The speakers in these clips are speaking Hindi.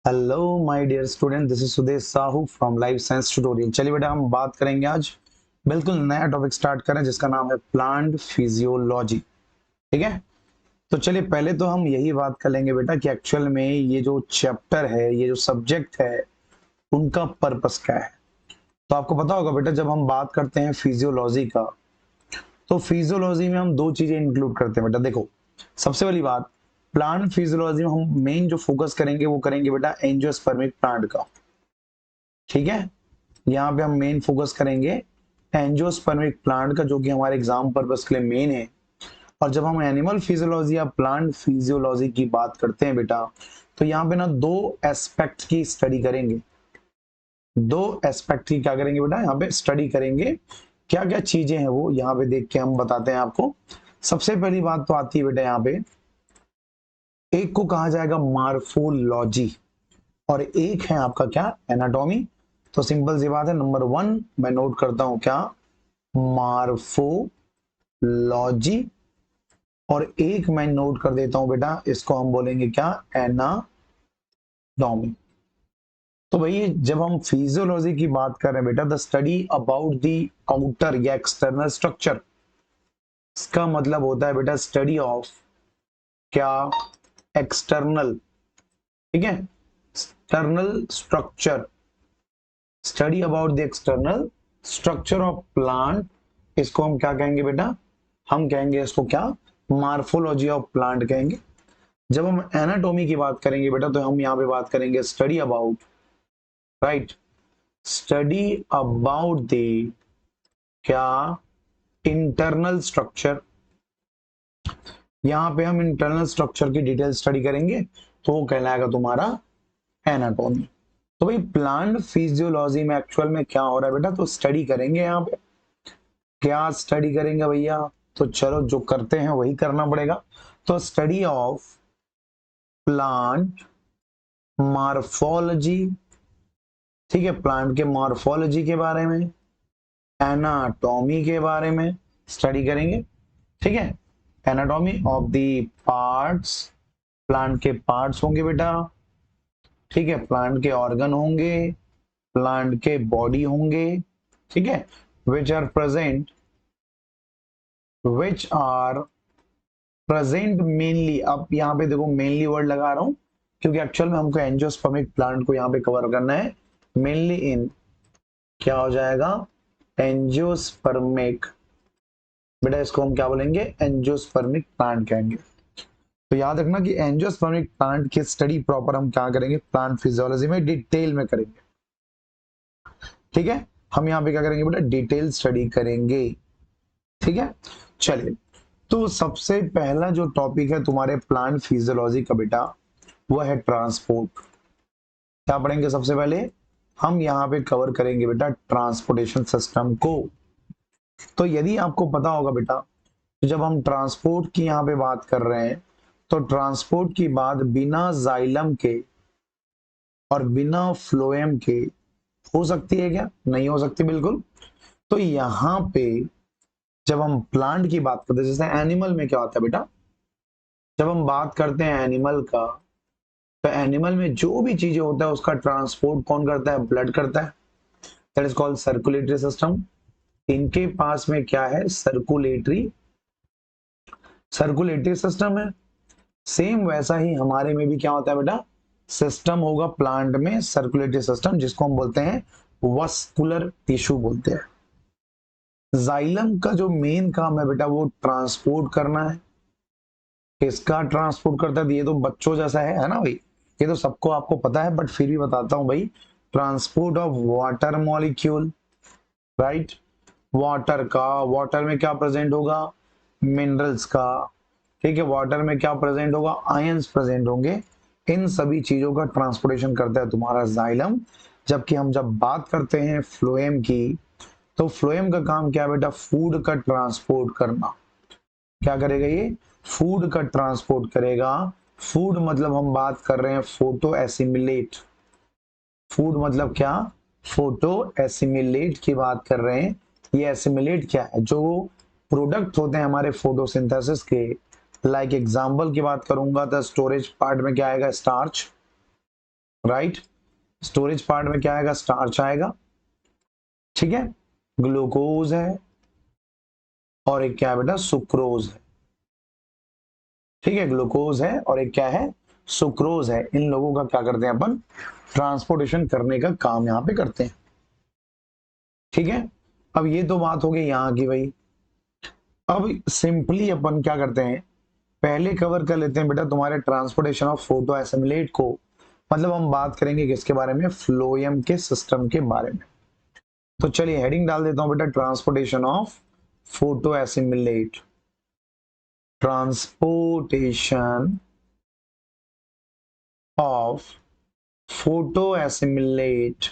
Hello my dear student, this is Sudesh Sahu from life science tutorial. चलिए बेटा, हम बात करेंगे आज बिल्कुल नया टॉपिक स्टार्ट करें जिसका नाम है प्लांट फिजियोलॉजी। ठीक है, तो चलिए पहले तो हम यही बात कर लेंगे बेटा कि एक्चुअल में ये जो चैप्टर है, ये जो सब्जेक्ट है, उनका पर्पस क्या है। तो आपको पता होगा बेटा, जब हम बात करते हैं फिजियोलॉजी का, तो फिजियोलॉजी में हम दो चीजें इंक्लूड करते हैं बेटा। देखो, सबसे पहली बात, प्लांट फिजियोलॉजी में हम मेन जो फोकस करेंगे वो करेंगे बेटा एंजियोस्पर्मिक प्लांट का। ठीक है, यहाँ पे हम मेन फोकस करेंगे एंजियोस्पर्मिक प्लांट का, जो कि हमारे एग्जाम पर्पस के लिए मेन है। और जब हम एनिमल फिजियोलॉजी या प्लांट फिजियोलॉजी की बात करते हैं बेटा, तो यहाँ पे ना दो एस्पेक्ट की स्टडी करेंगे। दो एस्पेक्ट की क्या करेंगे बेटा, यहाँ पे स्टडी करेंगे। क्या क्या चीजें हैं वो यहाँ पे देख के हम बताते हैं आपको। सबसे पहली बात तो आती है बेटा यहाँ पे, एक को कहा जाएगा मार्फोलॉजी और एक है आपका क्या, एनाटॉमी। तो सिंपल सी बात है, नंबर वन मैं नोट करता हूं क्या, मार्फोलॉजी, और एक मैं नोट कर देता हूं बेटा, इसको हम बोलेंगे क्या, एनाटॉमी। तो भाई जब हम फिजियोलॉजी की बात कर रहे हैं बेटा, the study about the outer या एक्सटर्नल स्ट्रक्चर, इसका मतलब होता है बेटा स्टडी ऑफ क्या, एक्सटर्नल। ठीक है, external structure, study about the external structure of plant. इसको हम क्या कहेंगे बेटा, हम कहेंगे इसको क्या, मार्फोलॉजी ऑफ प्लांट कहेंगे। जब हम एनाटॉमी की बात करेंगे बेटा, तो हम यहाँ पे बात करेंगे study about, right, study about the क्या, इंटरनल स्ट्रक्चर। यहाँ पे हम इंटरनल स्ट्रक्चर की डिटेल स्टडी करेंगे, तो वो कहलाएगा तुम्हारा एनाटॉमी। तो भाई प्लांट फिजियोलॉजी में एक्चुअल में क्या हो रहा है बेटा, तो स्टडी करेंगे यहाँ पे। क्या स्टडी करेंगे भैया, तो चलो जो करते हैं वही करना पड़ेगा। तो स्टडी ऑफ प्लांट मॉर्फोलॉजी, ठीक है, प्लांट के मॉर्फोलॉजी के बारे में, एनाटॉमी के बारे में स्टडी करेंगे। ठीक है, anatomy of the parts, plant के पार्ट्स होंगे बेटा। ठीक है, प्लांट के ऑर्गन होंगे, प्लांट के बॉडी होंगे। ठीक है, which are present, which are present mainly. अब यहाँ पे देखो मेनली वर्ड लगा रहा हूं, क्योंकि एक्चुअल में हमको एंजियोस्पर्मिक प्लांट को यहाँ पे कवर करना है। मेनली इन, क्या हो जाएगा, एंजियोस्पर्मिक। बेटा इसको हम क्या बोलेंगे, एंजियोस्पर्मिक प्लांट कहेंगे। तो याद रखना कि एंजियोस्पर्मिक प्लांट की स्टडी प्रॉपर हम क्या करेंगे, प्लांट फिजियोलॉजी में डिटेल में करेंगे। ठीक है, हम यहाँ पे क्या करेंगे बेटा, डिटेल स्टडी करेंगे। ठीक है, चलिए, तो सबसे पहला जो टॉपिक है तुम्हारे प्लांट फिजियोलॉजी का बेटा, वो है ट्रांसपोर्ट। क्या पढ़ेंगे सबसे पहले, हम यहाँ पे कवर करेंगे बेटा ट्रांसपोर्टेशन सिस्टम को। तो यदि आपको पता होगा बेटा, तो जब हम ट्रांसपोर्ट की यहाँ पे बात कर रहे हैं, तो ट्रांसपोर्ट की बात बिना जाइलम के और बिना फ्लोएम के हो सकती है क्या, नहीं हो सकती बिल्कुल। तो यहाँ पे जब हम प्लांट की बात करते हैं, जैसे एनिमल में क्या होता है बेटा, जब हम बात करते हैं एनिमल का, तो एनिमल में जो भी चीजें होता है उसका ट्रांसपोर्ट कौन करता है, ब्लड करता है। That is called circulatory system. इनके पास में क्या है, सर्कुलेटरी, सर्कुलेटरी सिस्टम है। सेम वैसा ही हमारे में भी क्या होता है बेटा, सिस्टम होगा प्लांट में, सर्कुलेटरी सिस्टम, जिसको हम बोलते हैं वस्कुलर टिश्यू बोलते हैं। जाइलम का जो मेन काम है बेटा, वो ट्रांसपोर्ट करना है। किसका ट्रांसपोर्ट करता है, ये तो बच्चों जैसा है ना भाई, ये तो सबको आपको पता है, बट फिर भी बताता हूं भाई। Transport of water molecule, right, water का, वाटर में क्या प्रेजेंट होगा, मिनरल्स का। ठीक है, वाटर में क्या प्रेजेंट होगा, आयंस प्रेजेंट होंगे। इन सभी चीजों का ट्रांसपोर्टेशन करता है तुम्हारा जाइलम। जबकि हम जब बात करते हैं फ्लोएम की, तो फ्लोएम का काम क्या है बेटा, फूड का ट्रांसपोर्ट करना। क्या करेगा ये, फूड का ट्रांसपोर्ट करेगा। फूड मतलब हम बात कर रहे हैं फोटो एसिमिलेट। फूड मतलब क्या, फोटो एसिमिलेट की बात कर रहे हैं। ये एसिमिलेट क्या है, जो प्रोडक्ट होते हैं हमारे फोटोसिंथेसिस के। लाइक एग्जांपल की बात करूंगा तो स्टोरेज पार्ट में क्या आएगा, स्टार्च। राइट। स्टोरेज पार्ट में क्या आएगा, स्टार्च आएगा, ठीक है, ग्लूकोज है, और एक क्या है बेटा, सुक्रोज है, ठीक है, ग्लूकोज है और एक क्या है, सुक्रोज है। इन लोगों का क्या करते हैं अपन, ट्रांसपोर्टेशन करने का काम यहाँ पे करते हैं, ठीक है। अब ये तो बात हो गई यहाँ की भाई। अब सिंपली अपन क्या करते हैं, पहले कवर कर लेते हैं बेटा तुम्हारे ट्रांसपोर्टेशन ऑफ फोटो एसिमिलेट को। मतलब हम बात करेंगे किसके बारे में, फ्लोएम के सिस्टम के बारे में। तो चलिए हेडिंग डाल देता हूं बेटा, transportation of photo assimilate. Transportation of photo assimilate,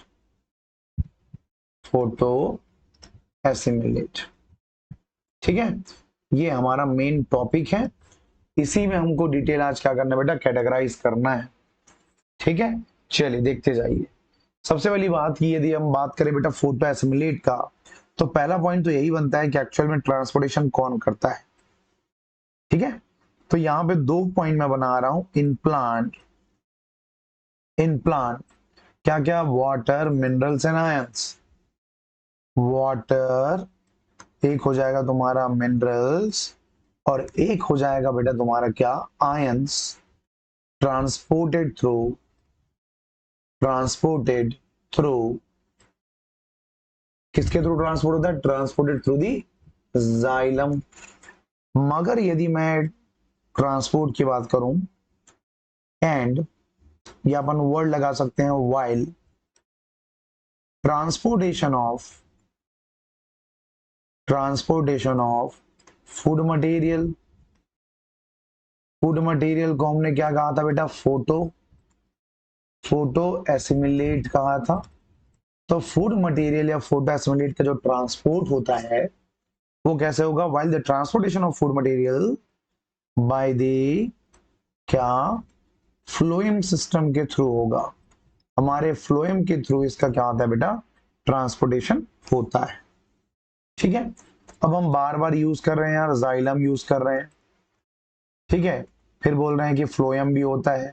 photo assimilate, ठीक है। ये हमारा मेन टॉपिक है, इसी में हमको डिटेल आज क्या करना है बेटा, कैटेगराइज करना है, ठीक है। चलिए देखते जाइए। सबसे पहली बात की यदि हम बात करें बेटा फोटो एसिमिलेट का, तो पहला पॉइंट तो यही बनता है कि एक्चुअल में ट्रांसपोर्टेशन कौन करता है, ठीक है। तो यहां पे दो पॉइंट मैं बना रहा हूं, इन प्लांट, इन प्लांट क्या क्या, water, minerals and ions. Water एक हो जाएगा तुम्हारा मिनरल्स, और एक हो जाएगा बेटा तुम्हारा क्या, ions. Transported through, transported through, किसके थ्रू ट्रांसपोर्ट होता है, ट्रांसपोर्टेड थ्रू दी जाइलम। मगर यदि मैं ट्रांसपोर्ट की बात करूं, एंड या अपन वर्ड लगा सकते हैं while, transportation of, transportation of food material. Food material को हमने क्या कहा था बेटा, फोटो, फोटो एसिमिलेट कहा था। तो फूड मटेरियल या फोटो एसिमिलेट का जो ट्रांसपोर्ट होता है वो कैसे होगा, while the transportation of food material by the क्या, फ्लोएम सिस्टम के थ्रू होगा। हमारे फ्लोएम के थ्रू इसका क्या होता है बेटा, ट्रांसपोर्टेशन होता है, ठीक है। अब हम बार बार यूज कर रहे हैं यार, जाइलम यूज कर रहे हैं, ठीक है, फिर बोल रहे हैं कि फ्लोएम भी होता है।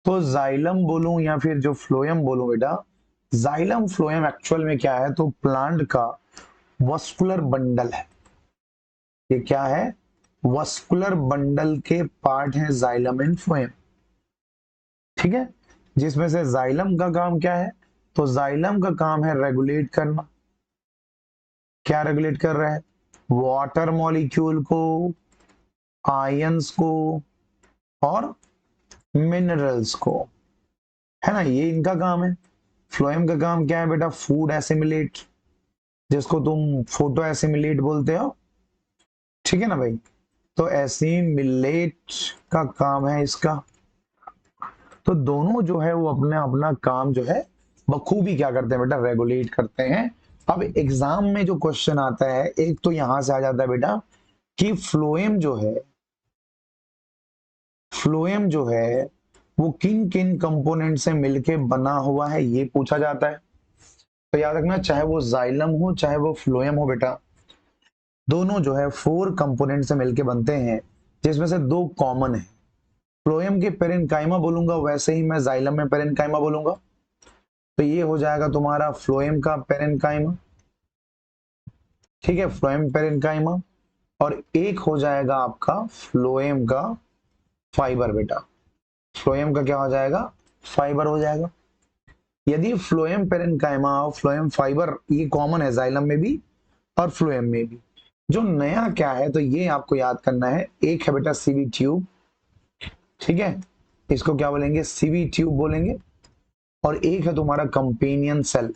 तो जाइलम बोलूं या फिर जो फ्लोएम बोलूं बेटा, जाइलम फ्लोएम एक्चुअल में क्या है, तो प्लांट का वस्कुलर बंडल है। ये क्या है, वस्कुलर बंडल के पार्ट है जाइलम एंड फ्लोएम, ठीक है। जिसमें से जाइलम का काम क्या है, तो जाइलम का काम है रेगुलेट करना। क्या रेगुलेट कर रहा है, वाटर मॉलिक्यूल को, आयंस को, और मिनरल्स को, है ना, ये इनका काम है। फ्लोएम का काम क्या है बेटा, फूड एसिमिलेट, जिसको तुम फोटो एसिमिलेट बोलते हो, ठीक है ना भाई। तो एसिमिलेट का काम है इसका। तो दोनों जो है वो अपना अपना काम जो है बखूबी क्या करते हैं बेटा, रेगुलेट करते हैं। अब एग्जाम में जो क्वेश्चन आता है, एक तो यहां से आ जाता है बेटा कि फ्लोएम जो है, फ्लोएम जो है वो किन किन कंपोनेंट से मिलके बना हुआ है, ये पूछा जाता है। तो याद रखना, चाहे वो जाइलम हो चाहे वो फ्लोएम हो बेटा, दोनों जो है 4 कंपोनेंट से मिलके बनते हैं, जिसमें से 2 कॉमन है। फ्लोएम के पेरेन्काइमा बोलूंगा, वैसे ही मैं जाइलम में पेरेन्काइमा बोलूंगा। तो ये हो जाएगा तुम्हारा फ्लोएम का पेरेन्काइमा, ठीक है, फ्लोएम पेरेन्काइमा। और एक हो जाएगा आपका फ्लोएम का फाइबर बेटा। फ्लोएम का क्या हो जाएगा, फाइबर हो जाएगा। यदि फ्लोएम पेरेन्काइमा और फ्लोएम फाइबर ये कॉमन है जाइलम में भी और फ्लोएम में भी। जो नया क्या है, तो ये आपको याद करना है, एक है बेटा सीवी ट्यूब, ठीक है, इसको क्या बोलेंगे, सीवी ट्यूब बोलेंगे। और एक है तुम्हारा कंपेनियन सेल।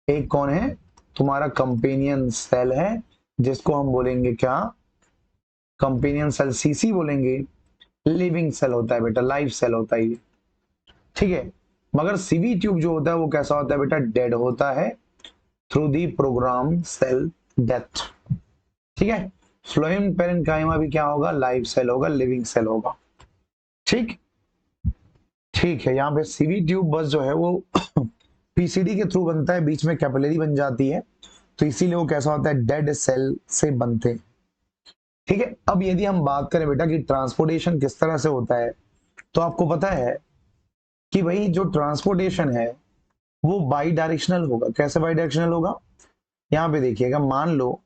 एक कौन है, तुम्हारा कंपेनियन सेल है, जिसको हम बोलेंगे क्या, कंपेनियन सेल, सीसी बोलेंगे। लिविंग सेल होता है बेटा, लाइव सेल होता है ये, ठीक है। मगर सीवी ट्यूब जो होता है वो कैसा होता है बेटा, डेड होता है, through the program cell death, ठीक है। फ्लोएम पेरेन्काइमा भी क्या होगा, लाइव सेल होगा, लिविंग सेल होगा, ठीक, ठीक है। यहाँ पे सीवी ट्यूब बस जो है वो पीसीडी के थ्रू बनता है, बीच में कैपिलरी बन जाती है, तो इसीलिए वो कैसा होता है, डेड सेल से बनते हैं, ठीक है। अब यदि हम बात करें बेटा कि ट्रांसपोर्टेशन किस तरह से होता है, तो आपको पता है कि भाई जो ट्रांसपोर्टेशन है वो बाई डायरेक्शनल होगा। कैसे बाई डायरेक्शनल होगा? यहाँ पे देखिएगा, मान लो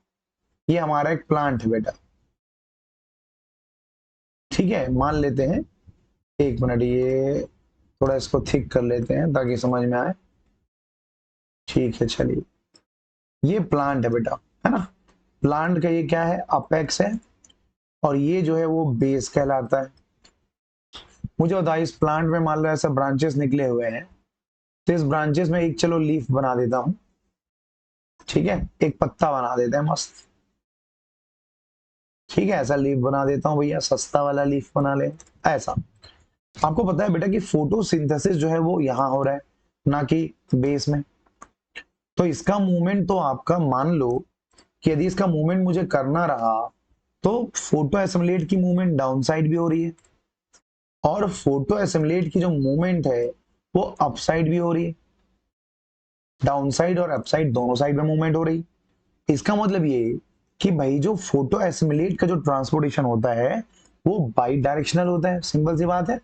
ये हमारा एक प्लांट है बेटा, ठीक है, मान लेते हैं, एक मिनट, ये थोड़ा इसको थिक कर लेते हैं ताकि समझ में आए। ठीक है, चलिए, ये प्लांट है बेटा, है ना। प्लांट का ये क्या है? अपेक्स है, और ये जो है वो बेस कहलाता है। मुझे बताइए, इस प्लांट में मान लो ऐसा ब्रांचेस निकले हुए हैं, तो इस ब्रांचेस में एक चलो लीफ बना देता हूं, ठीक है, एक पत्ता बना देते हैं मस्त, ठीक है, ऐसा लीफ बना देता हूं भैया, सस्ता वाला लीफ बना ले ऐसा। आपको पता है बेटा कि फोटोसिंथेसिस जो है वो यहाँ हो रहा है, ना कि बेस में। तो इसका मूवमेंट तो आपका मान लो कि यदि इसका मूवमेंट मुझे करना रहा तो फोटो एसिमुलेट की मूवमेंट डाउन साइड भी हो रही है, और फोटो एसिमुलेट की जो मूवमेंट है वो अप साइड भी हो रही है। डाउन साइड और अप साइड दोनों साइड में मूवमेंट हो रही। इसका मतलब ये कि भाई जो फोटो एसिमुलेट का जो ट्रांसपोर्टेशन होता है वो बाई डायरेक्शनल होता है, सिंपल सी बात है।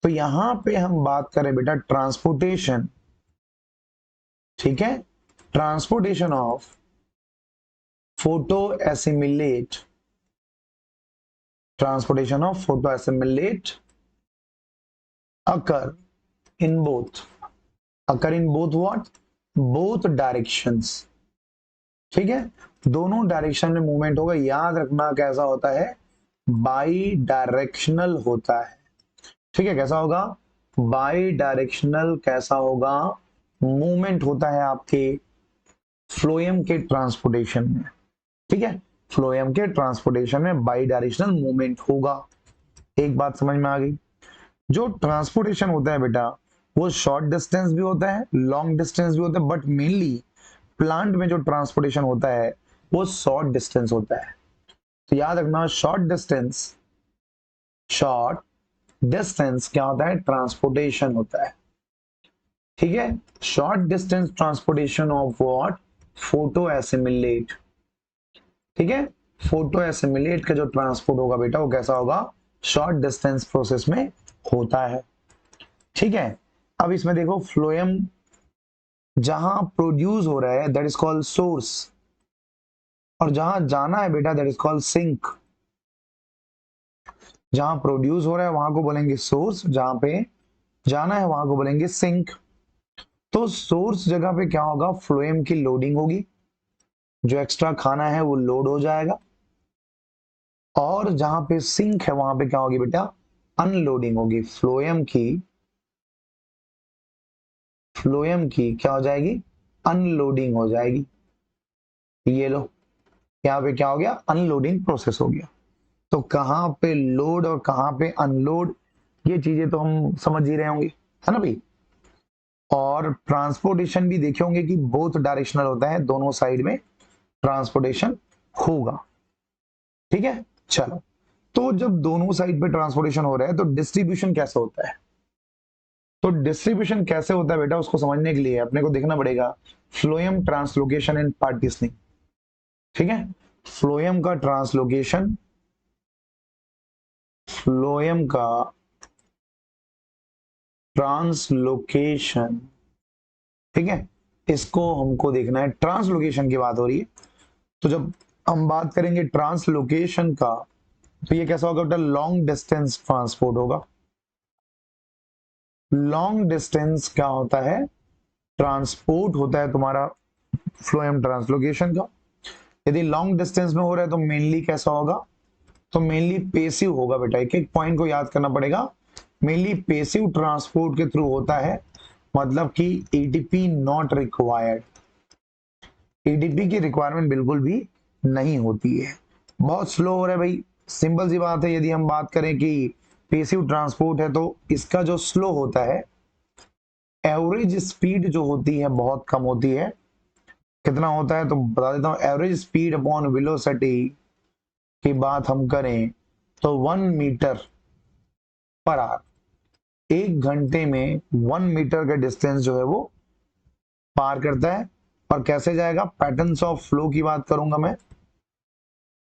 तो यहां पे हम बात करें बेटा ट्रांसपोर्टेशन, ठीक है, transportation of photo assimilate, transportation of photo assimilate occur in both, occur in both what? Both directions, ठीक है, दोनों डायरेक्शन में मूवमेंट होगा। याद रखना कैसा होता है? बाई डायरेक्शनल होता है, ठीक है। कैसा होगा? By directional. कैसा होगा? मूवमेंट होता है आपके फ्लोएम के ट्रांसपोर्टेशन में, ठीक है, फ्लोएम के ट्रांसपोर्टेशन में बाई डायरेक्शनल मूवमेंट होगा। एक बात समझ में आ गई? जो ट्रांसपोर्टेशन होता है बेटा वो शॉर्ट डिस्टेंस भी होता है, लॉन्ग डिस्टेंस भी होता है, बट मेनली प्लांट में जो ट्रांसपोर्टेशन होता है वो शॉर्ट डिस्टेंस होता है। तो याद रखना, शॉर्ट डिस्टेंस क्या होता है? ट्रांसपोर्टेशन होता है, ठीक है। Short distance transportation of what? Photo assimilate, ठीक है। फोटो एसिमुलेट का जो ट्रांसपोर्ट होगा बेटा वो कैसा होगा? शॉर्ट डिस्टेंस प्रोसेस में होता है, ठीक है। अब इसमें देखो, फ्लोएम जहां प्रोड्यूस हो रहा है दैट इज कॉल्ड सोर्स, और जहां जाना है बेटा दैट इज कॉल्ड सिंक। जहां प्रोड्यूस हो रहा है वहां को बोलेंगे सोर्स, जहां पे जाना है वहां को बोलेंगे सिंक। तो सोर्स जगह पे क्या होगा? फ्लोएम की लोडिंग होगी, जो एक्स्ट्रा खाना है वो लोड हो जाएगा, और जहां पे सिंक है वहां पे क्या होगी बेटा? अनलोडिंग होगी। फ्लोएम की क्या हो जाएगी? अनलोडिंग हो जाएगी। ये लो, यहाँ पे क्या हो गया? अनलोडिंग प्रोसेस हो गया। तो कहां पे लोड और कहां पे अनलोड, ये चीजें तो हम समझ ही रहे होंगे, है ना भाई। और ट्रांसपोर्टेशन भी देखे होंगे कि बोथ डायरेक्शनल होता है, दोनों साइड में ट्रांसपोर्टेशन होगा, ठीक है। चलो, तो जब दोनों साइड पे ट्रांसपोर्टेशन हो रहा है तो डिस्ट्रीब्यूशन कैसे होता है? तो डिस्ट्रीब्यूशन कैसे होता है बेटा, उसको समझने के लिए अपने को देखना पड़ेगा फ्लोएम ट्रांसलोकेशन एंड पार्टिशनिंग, ठीक है। फ्लोएम का ट्रांसलोकेशन, फ्लोएम का ट्रांसलोकेशन, ठीक है, इसको हमको देखना है। ट्रांसलोकेशन की बात हो रही है, तो जब हम बात करेंगे ट्रांसलोकेशन का, तो ये कैसा होगा बेटा? लॉन्ग डिस्टेंस ट्रांसपोर्ट होगा। लॉन्ग डिस्टेंस क्या होता है? ट्रांसपोर्ट होता है तुम्हारा फ्लोएम ट्रांसलोकेशन का। यदि लॉन्ग डिस्टेंस में हो रहा है तो मेनली कैसा होगा? तो मेनली पेसिव होगा बेटा, एक एक पॉइंट को याद करना पड़ेगा। मेनली पेसिव ट्रांसपोर्ट के थ्रू होता है, मतलब कि एटीपी नॉट रिक्वायर्ड, एटीपी की रिक्वायरमेंट बिल्कुल भी नहीं होती है। बहुत स्लो हो रहा है भाई, सिंपल सी बात है। यदि हम बात करें कि पेसिव ट्रांसपोर्ट है तो इसका जो स्लो होता है, एवरेज स्पीड जो होती है बहुत कम होती है। कितना होता है तो बता देता हूं। एवरेज स्पीड अपॉन वेलोसिटी की बात हम करें तो 1 मीटर पर आवर, 1 घंटे में 1 मीटर का डिस्टेंस जो है वो पार करता है। और कैसे जाएगा? पैटर्न्स ऑफ फ्लो की बात करूंगा मैं,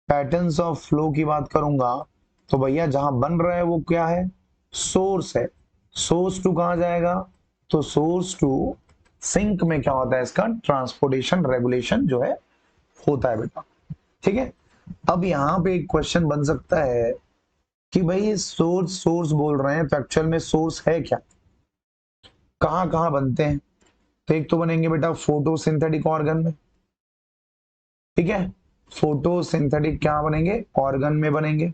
पैटर्न्स ऑफ फ्लो की बात करूंगा तो भैया जहां बन रहा है वो क्या है? सोर्स है। सोर्स टू कहां जाएगा, तो सोर्स टू सिंक में क्या होता है, इसका ट्रांसपोर्टेशन रेगुलेशन जो है होता है बेटा। ठीक है, अब यहां पे एक क्वेश्चन बन सकता है कि भाई सोर्स सोर्स बोल रहे हैं तो एक्चुअल में सोर्स है क्या, कहां कहां बनते हैं। तो एक तो बनेंगे बेटा फोटोसिंथेटिक ऑर्गन में, ठीक है, फोटोसिंथेटिक क्या बनेंगे, ऑर्गन में बनेंगे।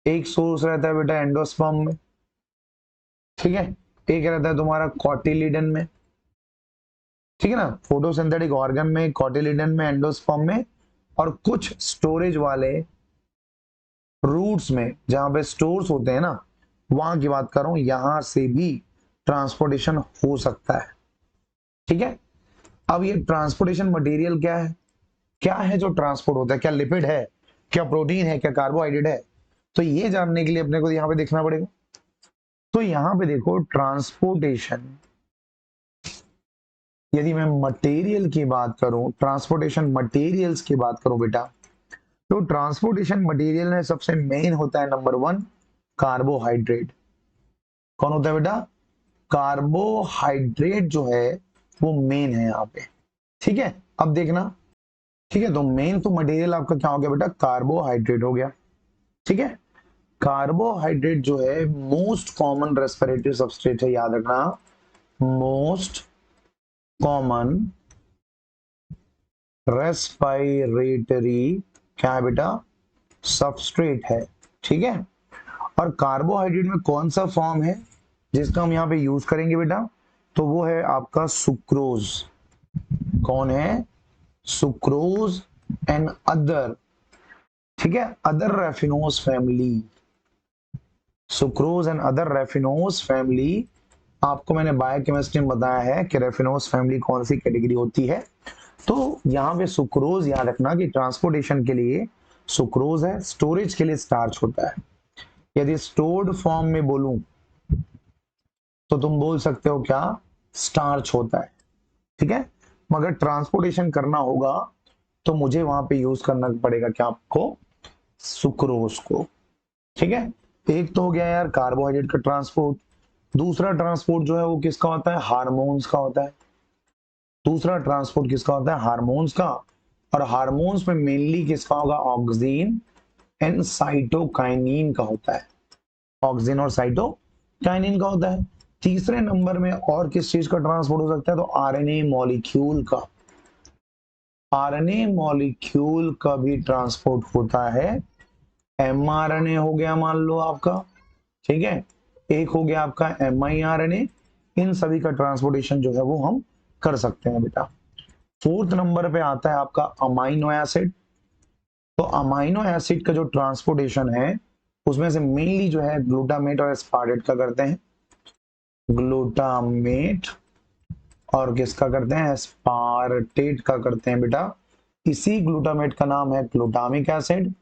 एक सोर्स रहता है बेटा एंडोस्पर्म में, ठीक है, एक रहता है तुम्हारा कॉटिलिडन में, ठीक है ना, फोटोसिंथेटिक ऑर्गन में, कॉटिलिडन में, एंडोस्पर्म में, और कुछ स्टोरेज वाले रूट्स में जहां पे स्टोर्स होते हैं ना, वहां की बात कर रहा हूं, यहां से भी ट्रांसपोर्टेशन हो सकता है। ठीक है, अब ये ट्रांसपोर्टेशन मटेरियल क्या है जो ट्रांसपोर्ट होता है, क्या लिपिड है, क्या प्रोटीन है, क्या कार्बोहाइड्रेट है। तो ये जानने के लिए अपने को यहां पे देखना पड़ेगा। तो यहां पे देखो ट्रांसपोर्टेशन, यदि मैं मटेरियल की बात करूं, ट्रांसपोर्टेशन मटेरियल्स की बात करूं बेटा, तो ट्रांसपोर्टेशन मटेरियल में सबसे मेन होता है नंबर 1 कार्बोहाइड्रेट। कौन होता है बेटा, कार्बोहाइड्रेट जो है वो मेन है यहाँ पे। ठीक है, अब देखना, ठीक है, तो मेन तो मटेरियल आपका क्या हो गया बेटा, कार्बोहाइड्रेट हो गया। ठीक है, कार्बोहाइड्रेट जो है मोस्ट कॉमन रेस्पिरेटरी सबस्ट्रेट है, याद रखना, मोस्ट कॉमन रेस्पिरेटरी क्या है बेटा, सबस्ट्रेट है। ठीक है, और कार्बोहाइड्रेट में कौन सा फॉर्म है जिसका हम यहाँ पे यूज करेंगे बेटा, तो वो है आपका सुक्रोज। कौन है, सुक्रोज एंड अदर, ठीक है, other raffinose family, sucrose and other raffinose family. आपको मैंने बायोकेमिस्ट्री में बताया है कि रेफिनोज फैमिली कौन सी कैटेगरी होती है। तो यहाँ पे सुक्रोज याद रखना कि ट्रांसपोर्टेशन के लिए सुक्रोज है, स्टोरेज के लिए स्टार्च होता है। यदि स्टोर्ड फॉर्म में बोलूं तो तुम बोल सकते हो क्या, स्टार्च होता है। ठीक है, मगर ट्रांसपोर्टेशन करना होगा तो मुझे वहां पे यूज करना पड़ेगा क्या, आपको सुक्रोज को। ठीक है, एक तो हो गया यार कार्बोहाइड्रेट का ट्रांसपोर्ट। दूसरा ट्रांसपोर्ट जो है वो किसका होता है, हार्मोन्स का होता है। दूसरा ट्रांसपोर्ट किसका होता है, हार्मोन्स का। और हार्मोन्स में मेनली किसका होगा, ऑक्सीन एंड साइटोकाइनिन का होता है। ऑक्सीन और साइटोकाइनिन का होता है। तीसरे नंबर में और किस चीज का ट्रांसपोर्ट हो सकता है, तो आरएनए मॉलिक्यूल का। आरएनए मॉलिक्यूल का भी ट्रांसपोर्ट होता है। एमआरएनए हो गया मान लो आपका, ठीक है, एक हो गया आपका एमआईआरएनए। इन सभी का ट्रांसपोर्टेशन जो है वो हम कर सकते हैं बेटा। फोर्थ नंबर पे आता है आपका अमाइनो एसिड। तो अमाइनो एसिड का जो ट्रांसपोर्टेशन है उसमें से मेनली जो है ग्लूटामेट और एस्पार्टेट का करते हैं, ग्लूटामेट और किसका करते हैं, एस्पार्टेट का करते हैं बेटा। इसी ग्लूटामेट का नाम है ग्लूटामिक एसिड,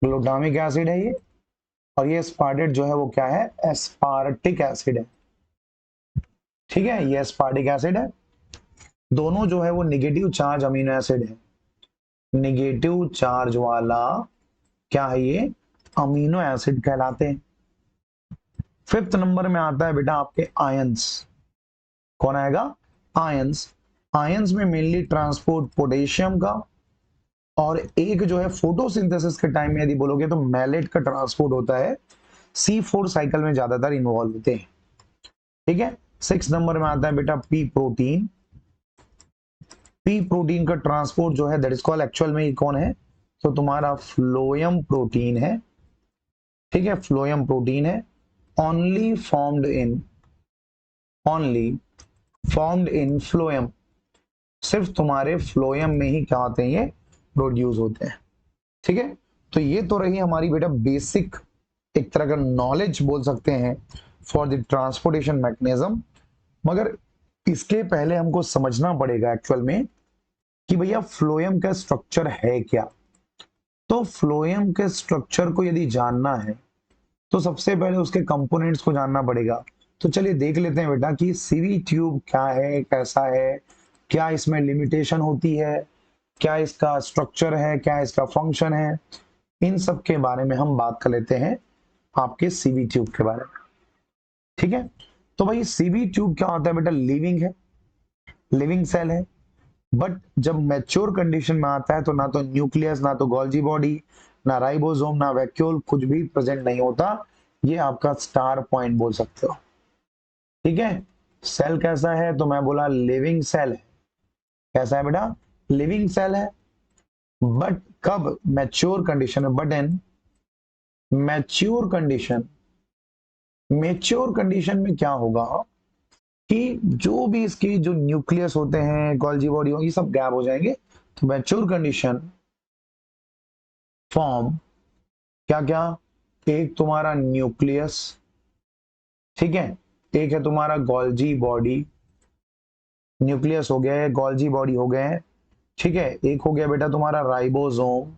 ग्लूटामिक एसिड है ये। और ये एस्पार्टेट जो है वो क्या है, एस्पार्टिक एसिड है। ठीक है, ये एस्पार्टिक एसिड है। दोनों जो है वो निगेटिव चार्ज अमीनो एसिड है, निगेटिव चार्ज वाला क्या है ये, अमीनो एसिड कहलाते हैं। फिफ्थ नंबर में आता है बेटा आपके आयंस। कौन आएगा, आयंस। आयंस में मेनली ट्रांसपोर्ट पोटेशियम का, और एक जो है फोटोसिंथेसिस के टाइम में यदि बोलोगे तो मैलेट का ट्रांसपोर्ट होता है। C4 साइकिल में ज्यादातर इन्वॉल्व होते हैं। ठीक है, सिक्स नंबर में आता है बेटा पी प्रोटीन। पी प्रोटीन का ट्रांसपोर्ट जो है दैट इज कॉल्ड, एक्चुअल में ये कौन है, तो तुम्हारा फ्लोयम प्रोटीन है। ठीक है, फ्लोयम प्रोटीन है। Only formed in, only formed in phloem, सिर्फ तुम्हारे फ्लोयम में ही क्या होते हैं, ये प्रोड्यूस होते हैं। ठीक है, तो ये तो रही हमारी बेटा बेसिक, एक तरह का नॉलेज बोल सकते हैं फॉर द ट्रांसपोर्टेशन मैकेनिज्म। मगर इसके पहले हमको समझना पड़ेगा एक्चुअल में कि भैया फ्लोयम का स्ट्रक्चर है क्या। तो फ्लोयम के स्ट्रक्चर को यदि जानना है तो सबसे पहले उसके कंपोनेंट्स को जानना पड़ेगा। तो चलिए देख लेते हैं बेटा कि सीवी ट्यूब क्या है, कैसा है, क्या इसमें लिमिटेशन होती है, क्या इसका स्ट्रक्चर है, क्या इसका फंक्शन है। इन सब के बारे में हम बात कर लेते हैं आपके सीवी ट्यूब के बारे में। ठीक है। तो भाई सीवी ट्यूब क्या होता है बेटा, लिविंग है, लिविंग सेल है, बट जब मैच्योर कंडीशन में आता है तो ना तो न्यूक्लियस, ना तो गोल्जी बॉडी, ना राइबोसोम, ना वैक्यूल, कुछ भी प्रेजेंट नहीं होता। ये आपका स्टार पॉइंट बोल सकते हो। ठीक है। सेल कैसा है, तो मैं बोला लिविंग सेल है। कैसा है बेटा, लिविंग सेल है, बट कब, मैच्योर कंडीशन में। But in mature condition, mature condition में क्या होगा कि जो भी इसकी जो न्यूक्लियस होते हैं, गोल्जी बॉडी होगी, सब गैप हो जाएंगे। तो मैच्योर कंडीशन फॉर्म क्या क्या, एक तुम्हारा न्यूक्लियस, ठीक है, एक है तुम्हारा गोल्जी बॉडी, न्यूक्लियस हो गया है, गोल्जी बॉडी हो गए हैं, ठीक है। एक हो गया बेटा तुम्हारा राइबोसोम,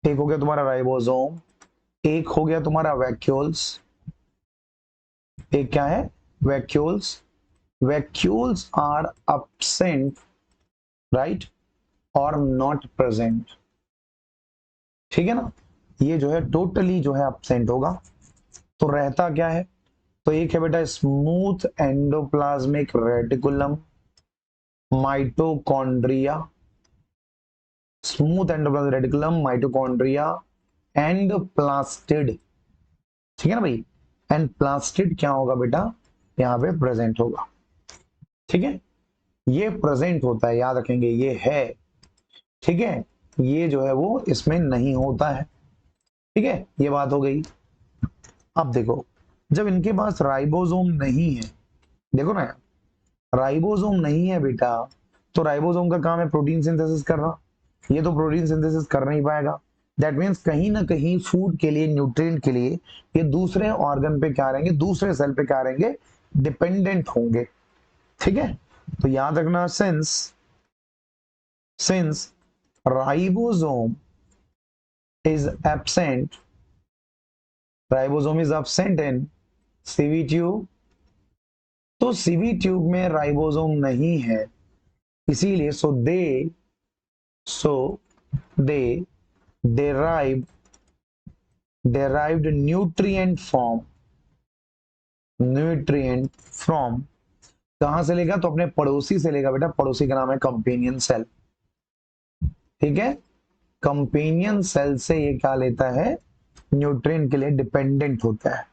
एक हो गया तुम्हारा राइबोसोम, एक हो गया तुम्हारा वैक्यूल्स, एक क्या है, vacuoles. Vacuoles are absent, right, और नॉट प्रेजेंट, ठीक है ना। ये जो है टोटली जो है absent होगा। तो रहता क्या है, तो एक है बेटा smooth endoplasmic reticulum, mitochondria, smooth endoplasmic reticulum, mitochondria and plastid, ठीक है ना भाई। एंड प्लास्टिड क्या होगा बेटा, यहाँ पे प्रेजेंट होगा, ठीक है। ये प्रेजेंट होता है, याद रखेंगे, ये है, ठीक है। ये जो है वो इसमें नहीं होता है, ठीक है। ये बात हो गई। अब देखो, जब इनके पास राइबोसोम नहीं है, देखो ना, राइबोसोम नहीं है बेटा, तो राइबोसोम का काम है प्रोटीन सिंथेसिस करना, ये तो प्रोटीन सिंथेसिस कर नहीं पाएगा। दैट मीन्स कहीं ना कहीं फूड के लिए, न्यूट्रिएंट के लिए ये दूसरे ऑर्गन पे क्या रहेंगे, दूसरे सेल पे क्या रहेंगे, डिपेंडेंट होंगे, ठीक है। तो याद रखना, since ribosome is absent, ribosome is absent in CV tube, तो सीवी ट्यूब में राइबोसोम नहीं है, इसीलिए सो दे derived derived nutrient from, कहां से लेगा, तो अपने पड़ोसी से लेगा बेटा, पड़ोसी का नाम है कंपेनियन सेल, ठीक है। कंपेनियन सेल से ये क्या लेता है, न्यूट्रिएंट के लिए डिपेंडेंट होता है,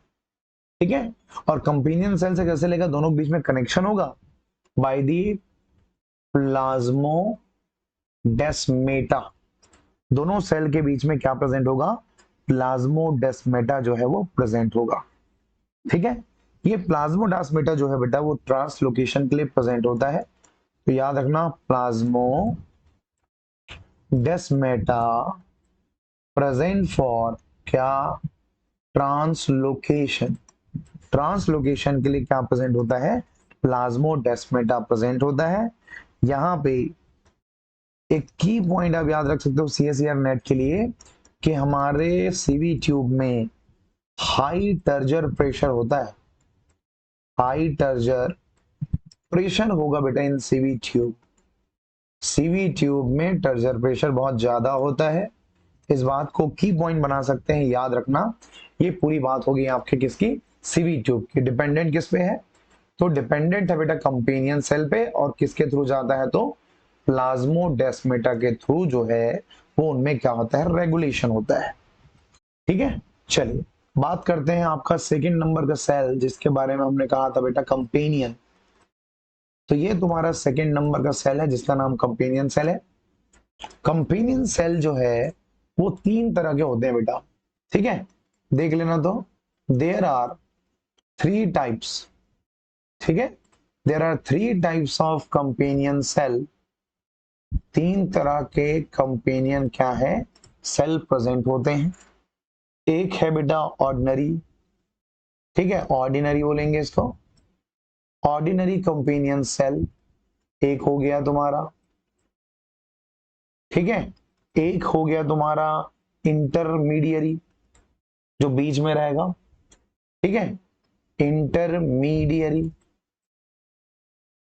ठीक है। और कंपेनियन सेल से कैसे लेगा, दोनों के बीच में कनेक्शन होगा बाय दी प्लाज्मोडेस्मेटा, दोनों सेल के बीच में क्या प्रेजेंट होगा, प्लाज्मोडेस्मेटा जो है वो प्रेजेंट होगा, ठीक है। ये प्लाज्मोडेस्मेटा जो है बेटा वो ट्रांसलोकेशन के लिए प्रेजेंट होता है। तो याद रखना, प्लाज्मोडेस्मेटा प्रेजेंट फॉर क्या, ट्रांसलोकेशन, ट्रांसलोकेशन के लिए क्या प्रेजेंट होता है, प्लाज्मोडेस्मेटा प्रेजेंट होता है। यहां पे एक की पॉइंट आप याद रख सकते हो सीएसईआर नेट के लिए, कि हमारे सीवी ट्यूब में हाई टर्जर प्रेशर होता है, हाई टर्जर प्रेशर होगा बेटा इन सीवी ट्यूब, सीवी ट्यूब में टर्जर प्रेशर बहुत ज्यादा होता है। इस बात को की पॉइंट बना सकते हैं, याद रखना। ये पूरी बात होगी आपके किसकी, सीवी ट्यूब की। डिपेंडेंट किस पे है, तो डिपेंडेंट है बेटा कंपेनियन सेल पे, और किसके थ्रू जाता है, तो प्लाज्मोडेस्मेटा के थ्रू जो है वो उनमें क्या होता है, रेगुलेशन होता है, ठीक है। चलिए बात करते हैं आपका सेकंड नंबर का सेल, जिसके बारे में हमने कहा था बेटा कंपेनियन। तो ये तुम्हारा सेकंड नंबर का सेल है जिसका नाम कंपेनियन सेल है। कंपेनियन सेल जो है वो तीन तरह के होते हैं बेटा, ठीक है, देख लेना। तो देयर आर थ्री टाइप्स, ठीक है, there are three types of companion cell, तीन तरह के कंपेनियन क्या है, सेल प्रेजेंट होते हैं। एक है बेटा ऑर्डिनरी, ठीक है, ऑर्डिनरी बोलेंगे इसको, ऑर्डिनरी कंपेनियन सेल एक हो गया तुम्हारा, ठीक है। एक हो गया तुम्हारा इंटरमीडियरी, जो बीच में रहेगा, ठीक है, इंटरमीडियरी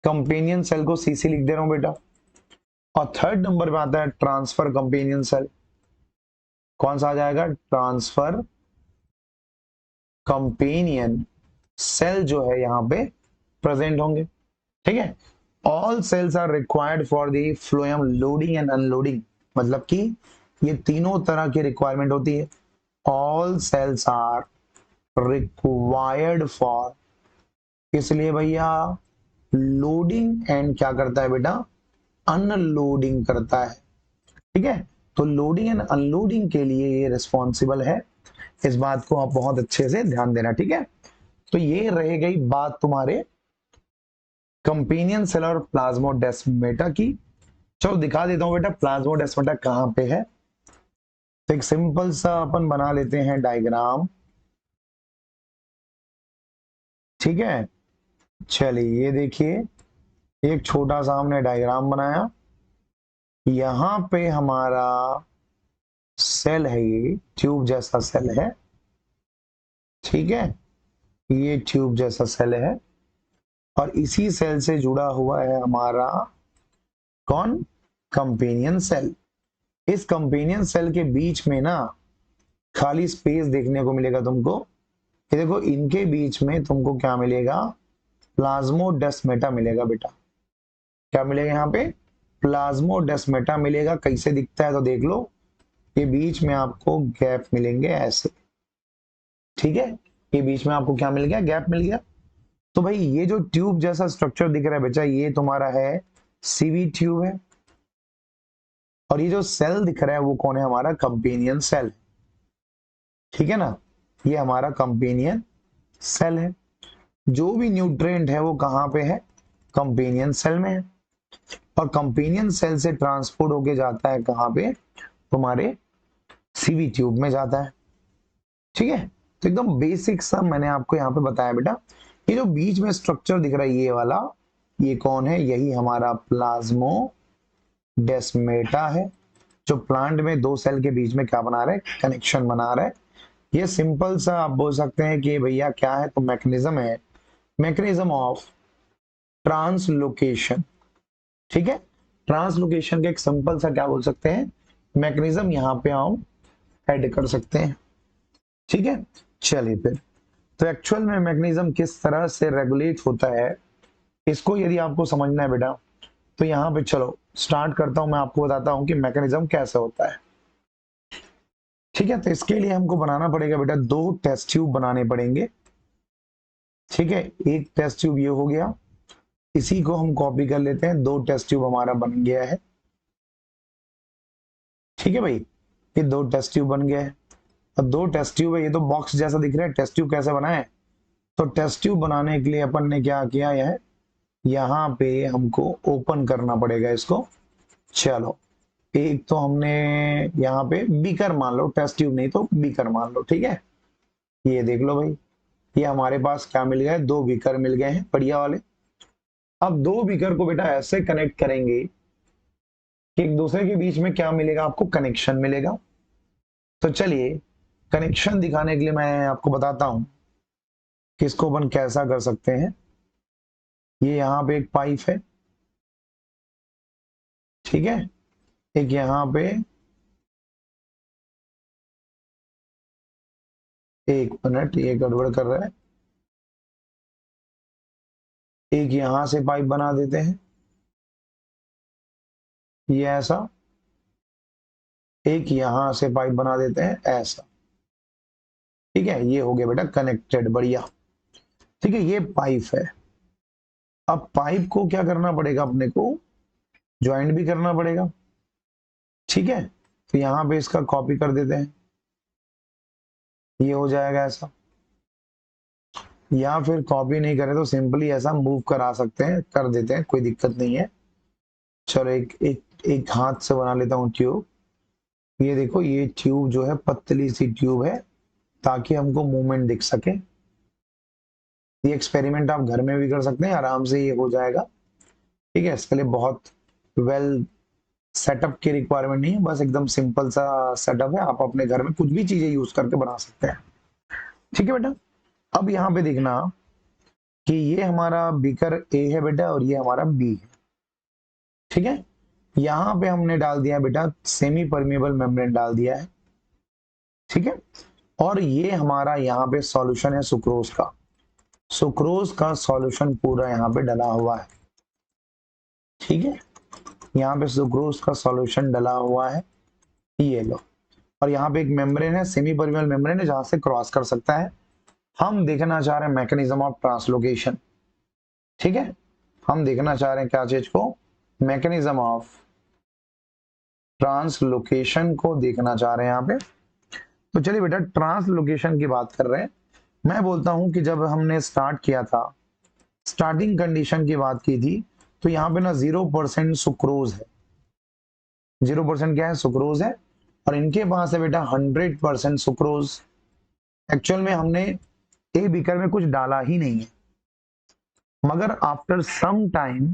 कंपेनियन सेल को सीसी लिख दे रहा हूं बेटा। और थर्ड नंबर पे आता है ट्रांसफर कंपेनियन सेल, कौन सा आ जाएगा, ट्रांसफर कंपेनियन सेल जो है यहाँ पे प्रेजेंट होंगे। ठीक है, all cells are required for the phloem loading and unloading, मतलब कि ये तीनों तरह की रिक्वायरमेंट होती है। All cells are required for, इसलिए भैया लोडिंग एंड क्या करता है बेटा, अनलोडिंग करता है। ठीक है, तो लोडिंग एंड अनलोडिंग के लिए ये रिस्पॉन्सिबल है, इस बात को आप बहुत अच्छे से ध्यान देना। ठीक है, तो ये रह गई बात तुम्हारे कंपेनियन सेल और प्लाज्मोडेस्माटा की। चलो दिखा देता हूं बेटा प्लाज्मोडेस्माटा कहां पे है। तो एक सिंपल सा अपन बना लेते हैं डायग्राम। ठीक है, चलिए ये देखिए, एक छोटा सा हमने डायग्राम बनाया। यहां पे हमारा सेल है, ये ट्यूब जैसा सेल है। ठीक है, ये ट्यूब जैसा सेल है और इसी सेल से जुड़ा हुआ है हमारा कौन, कंपेनियन सेल। इस कंपेनियन सेल के बीच में ना खाली स्पेस देखने को मिलेगा तुमको। ये देखो, इनके बीच में तुमको क्या मिलेगा, प्लाज्मोडेस्माटा मिलेगा बेटा। क्या मिलेगा यहाँ पे, प्लाज्मोडेस्माटा मिलेगा। कैसे दिखता है तो देख लो, ये बीच में आपको गैप मिलेंगे ऐसे। ठीक है, ये बीच में आपको क्या मिल गया, गैप मिल गया। तो भाई ये जो ट्यूब जैसा स्ट्रक्चर दिख रहा है बेटा, ये तुम्हारा है सीवी ट्यूब है। और ये जो सेल दिख रहा है वो कौन है, हमारा कंपेनियन सेल। ठीक है ना, ये हमारा कंपेनियन सेल है। जो भी न्यूट्रिएंट है वो कहां पे है, कंपेनियन सेल में है। और कंपेनियन सेल से ट्रांसपोर्ट होके जाता है कहां पे, तुम्हारे सीवी ट्यूब में जाता है। ठीक है, तो एकदम बेसिक सा मैंने आपको यहाँ पे बताया बेटा। ये जो बीच में स्ट्रक्चर दिख रहा है ये वाला, ये कौन है, यही हमारा प्लाज्मोडेस्माटा है, जो प्लांट में दो सेल के बीच में क्या बना रहा है, कनेक्शन बना रहा है। ये सिंपल सा आप बोल सकते हैं कि भैया क्या है, तो मैकेनिज्म है, मैकेनिज्म ऑफ ट्रांसलोकेशन। ठीक है, ट्रांसलोकेशन का एक सिंपल सा क्या बोल सकते हैं, मैकेनिज्म यहाँ पे हम ऐड कर सकते हैं। ठीक है, चलिए फिर, तो एक्चुअल में मैकेनिज्म किस तरह से रेगुलेट होता है, इसको यदि आपको समझना है बेटा, तो यहाँ पे चलो स्टार्ट करता हूं, मैं आपको बताता हूं कि मैकेनिज्म कैसे होता है। ठीक है, तो इसके लिए हमको बनाना पड़ेगा बेटा, दो टेस्ट ट्यूब बनाने पड़ेंगे। ठीक है, एक टेस्ट ट्यूब ये हो गया, इसी को हम कॉपी कर लेते हैं, दो टेस्ट ट्यूब हमारा बन गया है। ठीक है भाई, ये दो टेस्ट ट्यूब बन गया है। और दो टेस्ट ट्यूब है, ये तो बॉक्स जैसा दिख रहा है। टेस्ट ट्यूब कैसे बनाए, तो टेस्ट ट्यूब बनाने के लिए अपन ने क्या किया है, यहाँ पे हमको ओपन करना पड़ेगा इसको। चलो, एक तो हमने यहाँ पे बीकर मान लो, टेस्ट ट्यूब नहीं तो बीकर मान लो। ठीक है, ये देख लो भाई, ये हमारे पास क्या मिल गया है, दो बीकर मिल गए हैं बढ़िया वाले। अब दो बीकर को बेटा ऐसे कनेक्ट करेंगे कि एक दूसरे के बीच में क्या मिलेगा, आपको कनेक्शन मिलेगा। तो चलिए कनेक्शन दिखाने के लिए मैं आपको बताता हूं कि इसको अपन कैसा कर सकते हैं। ये यहाँ पे एक पाइप है, ठीक है, एक यहाँ पे, एक मिनट ये गड़बड़ कर रहा है, एक यहां से पाइप बना देते हैं, ये ऐसा, एक यहां से पाइप बना देते हैं ऐसा। ठीक है, ये हो गया बेटा कनेक्टेड, बढ़िया। ठीक है, ये पाइप है। अब पाइप को क्या करना पड़ेगा, अपने को ज्वाइंट भी करना पड़ेगा। ठीक है, तो यहां पे इसका कॉपी कर देते हैं, ये हो जाएगा ऐसा। या फिर कॉपी नहीं करे तो सिंपली ऐसा मूव करा सकते हैं, कर देते हैं, कोई दिक्कत नहीं है। चलो एक एक एक हाथ से बना लेता हूँ ट्यूब। ये देखो, ये ट्यूब जो है पतली सी ट्यूब है, ताकि हमको मूवमेंट दिख सके। ये एक्सपेरिमेंट आप घर में भी कर सकते हैं, आराम से ये हो जाएगा। ठीक है, इसके लिए बहुत वेल सेटअप की रिक्वायरमेंट नहीं है, बस एकदम सिंपल सा सेटअप है, आप अपने घर में कुछ भी चीजें यूज करके बना सकते हैं। ठीक है बेटा, अब यहाँ पे देखना कि ये हमारा बीकर ए है बेटा और ये हमारा बी है। ठीक है, यहाँ पे हमने डाल दिया बेटा सेमी परमेबल मेम्ब्रेन डाल दिया है। ठीक है, और ये हमारा यहाँ पे सॉल्यूशन है सुक्रोज का। सुक्रोज का सॉल्यूशन पूरा यहाँ पे डला हुआ है, ठीक है। यहाँ पे सुक्रोज का सॉल्यूशन डला हुआ है, ये लो। और यहाँ पे एक मेम्ब्रेन है, सेमी परमिएबल मेम्ब्रेन है, जहां से क्रॉस कर सकता है। हम देखना चाह रहे हैं मैकेनिज्म ऑफ ट्रांसलोकेशन, ठीक है। हम देखना चाह रहे हैं क्या चीज को, मैकेनिज्म ऑफ ट्रांसलोकेशन को देखना चाह रहे हैं यहाँ पे। तो चलिए बेटा, ट्रांसलोकेशन की बात कर रहे हैं। मैं बोलता हूं कि जब हमने स्टार्ट किया था, स्टार्टिंग कंडीशन की बात की थी, तो यहाँ पे ना 0% सुक्रोज है। 0% क्या है, सुक्रोज है। और इनके पास है बेटा 100% सुक्रोज। एक्चुअल में हमने ए बीकर में कुछ डाला ही नहीं है, मगर after some time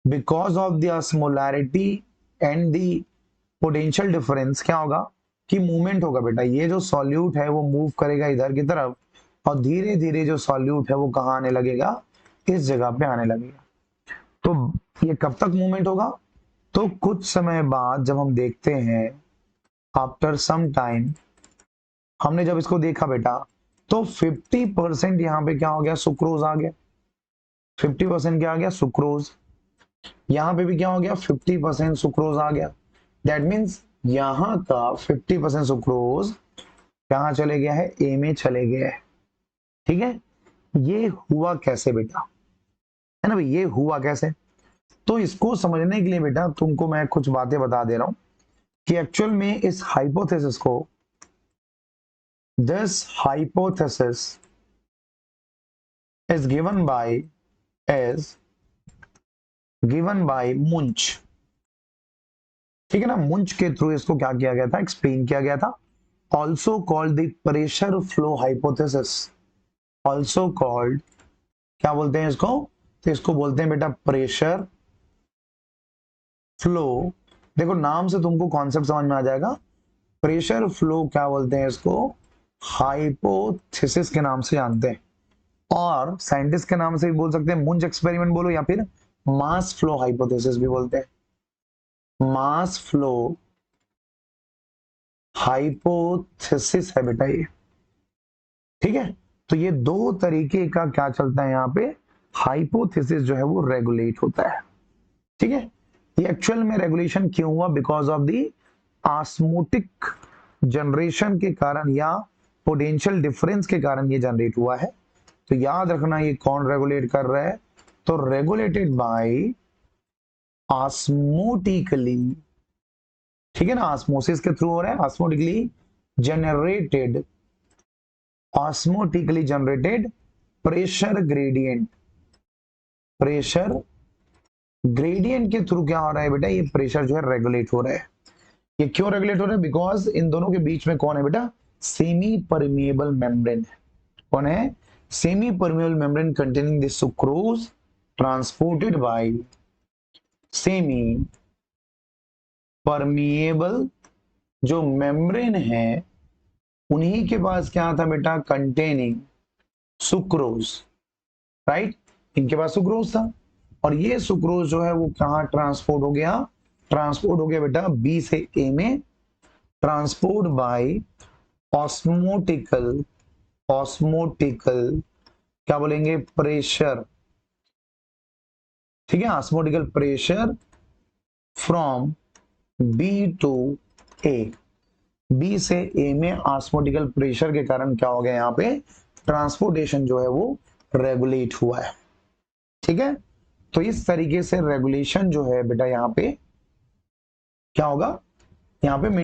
because of the osmolarity and the potential difference क्या होगा कि मूवमेंट होगा बेटा। ये जो सॉल्यूट है वो मूव करेगा इधर की तरफ, और धीरे धीरे जो सॉल्यूट है वो कहाँ आने लगेगा, इस जगह पे आने लगेगा। तो ये कब तक मूवमेंट होगा, तो कुछ समय बाद जब हम देखते हैं, आफ्टर सम टाइम, हमने जब इसको देखा बेटा, तो 50% यहाँ पे क्या हो गया, सुक्रोज आ गया। 50% क्या आ गया, सुक्रोज। यहाँ पे भी क्या हो गया, 50% सुक्रोज आ गया। दैट मीन्स यहाँ का 50% सुक्रोज कहाँ चले गया है, ए में चले गया है, ठीक है। ये हुआ कैसे बेटा, है ना भाई, ये हुआ कैसे। तो इसको समझने के लिए बेटा तुमको मैं कुछ बातें बता दे रहा हूं कि एक्चुअल में इस हाइपोथेसिस को, this hypothesis is given by मुंच, ठीक है ना। मुंच के थ्रू इसको क्या किया गया था, एक्सप्लेन किया गया था। Also called the pressure flow hypothesis, also called, क्या बोलते हैं इसको, तो इसको बोलते हैं बेटा प्रेशर फ्लो। देखो नाम से तुमको कॉन्सेप्ट समझ में आ जाएगा। प्रेशर फ्लो क्या बोलते हैं इसको, हाइपोथेसिस के नाम से जानते हैं, और साइंटिस्ट के नाम से भी बोल सकते हैं, मुंज एक्सपेरिमेंट बोलो, या फिर मास फ्लो हाइपोथेसिस भी बोलते हैं। मास फ्लो हाइपोथेसिस है बेटा ये, ठीक है। तो ये दो तरीके का क्या चलता है यहाँ पे, हाइपोथेसिस जो है वो रेगुलेट होता है, ठीक है। ये एक्चुअल में रेगुलेशन क्यों हुआ, because of the osmotic generation के कारण या पोटेंशियल डिफरेंस के कारण ये जनरेट हुआ है। तो याद रखना ये कौन रेगुलेट कर रहा है, तो रेगुलेटेड बाय ऑस्मोटिकली, ठीक है ना, ऑस्मोसिस के थ्रू हो रहा है, osmotically generated, osmotically generated pressure gradient, pressure gradient के थ्रू क्या हो रहा है बेटा, ये प्रेशर जो है रेगुलेट हो रहा है। ये क्यों रेगुलेट हो रहा है, बिकॉज इन दोनों के बीच में कौन है बेटा, सेमी परमिएबल मेम्ब्रेन। कौन है, semi permeable membrane containing the sucrose transported by semi permeable जो मेम्ब्रेन है, उन्हीं के पास क्या था बेटा, कंटेनिंग सुक्रोज, राइट। इनके पास सुक्रोज था, और ये सुक्रोज जो है वो कहाँ ट्रांसपोर्ट हो गया, ट्रांसपोर्ट हो गया बेटा बी से ए में, ट्रांसपोर्ट बाय ऑस्मोटिकल, ऑस्मोटिकल क्या बोलेंगे, प्रेशर, ठीक है, osmotical pressure from B to A. B से ए में ऑस्मोटिकल प्रेशर के कारण क्या हो गया, यहाँ पे ट्रांसपोर्टेशन जो है वो रेगुलेट हुआ है, ठीक है। तो इस तरीके से रेगुलेशन जो है बेटा यहाँ पे क्या होगा, यहाँ पे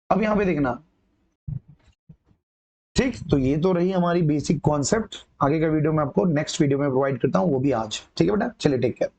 अब यहाँ पे देखना, ठीक। तो ये तो रही हमारी बेसिक कॉन्सेप्ट। आगे का वीडियो मैं आपको नेक्स्ट वीडियो में प्रोवाइड करता हूँ, वो भी आज, ठीक है बेटा। चलिए टेक केयर।